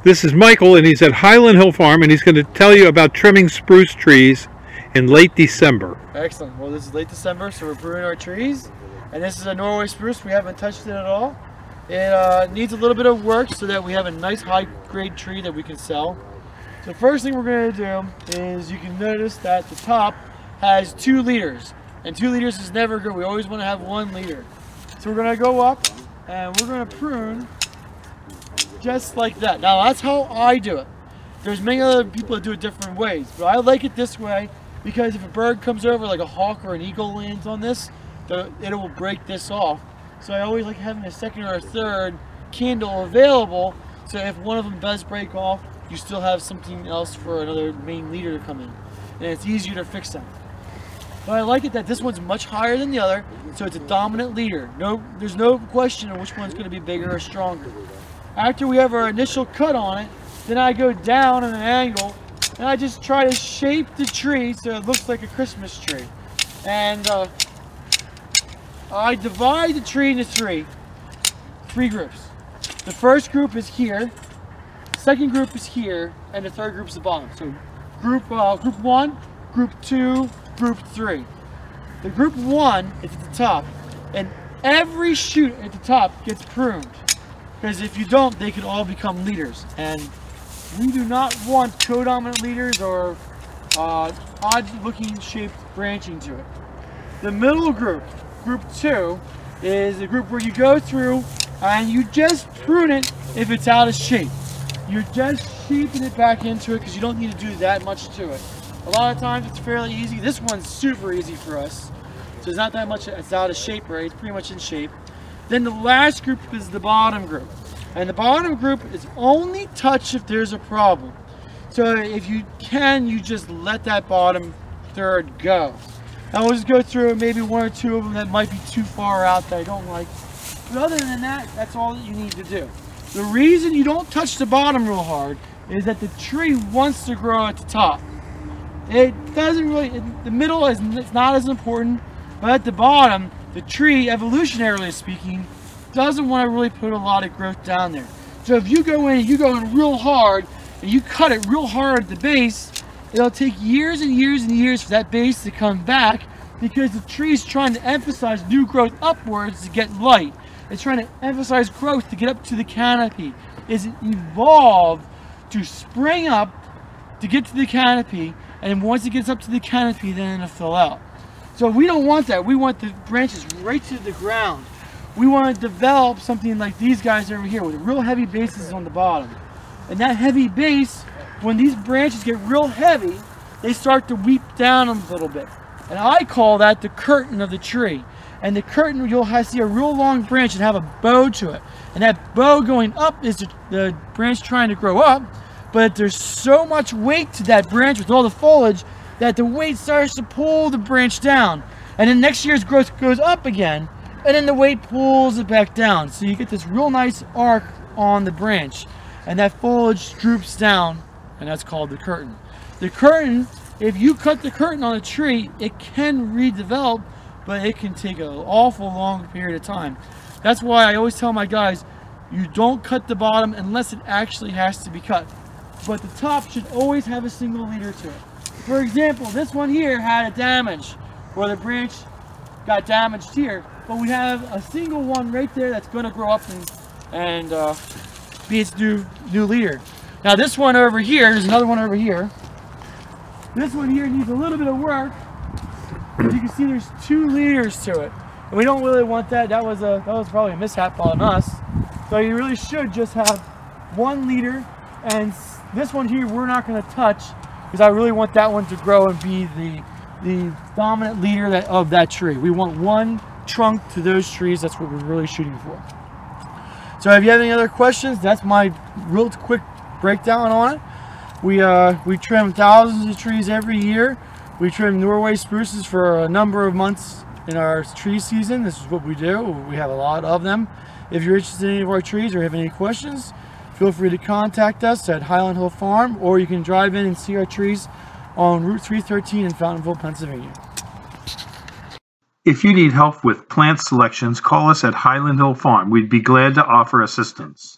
This is Michael, and he's at Highland Hill Farm, and he's going to tell you about trimming spruce trees in late December. Excellent. Well, this is late December, so we're pruning our trees, and this is a Norway spruce. We haven't touched it at all. It needs a little bit of work so that we have a nice high-grade tree that we can sell. So the first thing we're going to do is you can notice that the top has 2 leaders, and 2 leaders is never good. We always want to have 1 leader. So we're going to go up and we're going to prune just like that. Now that's how I do it. There's many other people that do it different ways, but I like it this way because if a bird comes over, like a hawk or an eagle lands on this, it will break this off. So I always like having a second or a third candle available, so if one of them does break off, you still have something else for another main leader to come in, and it's easier to fix them. But I like it that this one's much higher than the other, so it's a dominant leader. There's no question on which one's going to be bigger or stronger. After we have our initial cut on it, then I go down at an angle and I just try to shape the tree so it looks like a Christmas tree. And I divide the tree into three groups. The first group is here, the second group is here, and the third group is the bottom. So group 1, group 2, group 3. The group 1 is at the top, and every shoot at the top gets pruned. Because if you don't, they can all become leaders, and we do not want codominant leaders or odd-looking shaped branching to it. The middle group, group 2, is a group where you go through and you just prune it if it's out of shape. You're just shaping it back into it because you don't need to do that much to it. A lot of times it's fairly easy. This one's super easy for us, so it's not that much. It's out of shape, right? It's pretty much in shape. Then the last group is the bottom group. And the bottom group is only touched if there's a problem. So if you can, you just let that bottom third go. Now we'll just go through maybe 1 or 2 of them that might be too far out that I don't like. But other than that, that's all that you need to do. The reason you don't touch the bottom real hard is that the tree wants to grow at the top. It doesn't really, the middle is not as important, but at the bottom, the tree, evolutionarily speaking, doesn't want to really put a lot of growth down there. So if you go in real hard and you cut it real hard at the base, it'll take years and years and years for that base to come back because the tree is trying to emphasize new growth upwards to get light. It's trying to emphasize growth to get up to the canopy. It's evolved to spring up to get to the canopy, and once it gets up to the canopy, then it'll fill out. So we don't want that. We want the branches right to the ground. We want to develop something like these guys over here with real heavy bases on the bottom. And that heavy base, when these branches get real heavy, they start to weep down a little bit. And I call that the curtain of the tree. And the curtain, you'll see a real long branch and have a bow to it. And that bow going up is the branch trying to grow up. But there's so much weight to that branch with all the foliage that the weight starts to pull the branch down. And then next year's growth goes up again, and then the weight pulls it back down. So you get this real nice arc on the branch, and that foliage droops down, and that's called the curtain. The curtain, if you cut the curtain on a tree, it can redevelop, but it can take an awful long period of time. That's why I always tell my guys, you don't cut the bottom unless it actually has to be cut. But the top should always have a single leader to it. For example, this one here had a damage where the branch got damaged here, but we have a single one right there that's going to grow up and be its new leader. Now this one over here, there's another one over here. This one here needs a little bit of work. As you can see, there's 2 leaders to it, and we don't really want that. That was probably a mishap on us. So you really should just have 1 leader, and this one here we're not going to touch because I really want that one to grow and be the dominant leader of that tree. We want 1 trunk to those trees. That's what we're really shooting for. So if you have any other questions, that's my real quick breakdown on it. We trim thousands of trees every year. We trim Norway spruces for a number of months in our tree season. This is what we do. We have a lot of them. If you're interested in any of our trees or have any questions, feel free to contact us at Highland Hill Farm, or you can drive in and see our trees on Route 313 in Fountainville, Pennsylvania. If you need help with plant selections, call us at Highland Hill Farm. We'd be glad to offer assistance.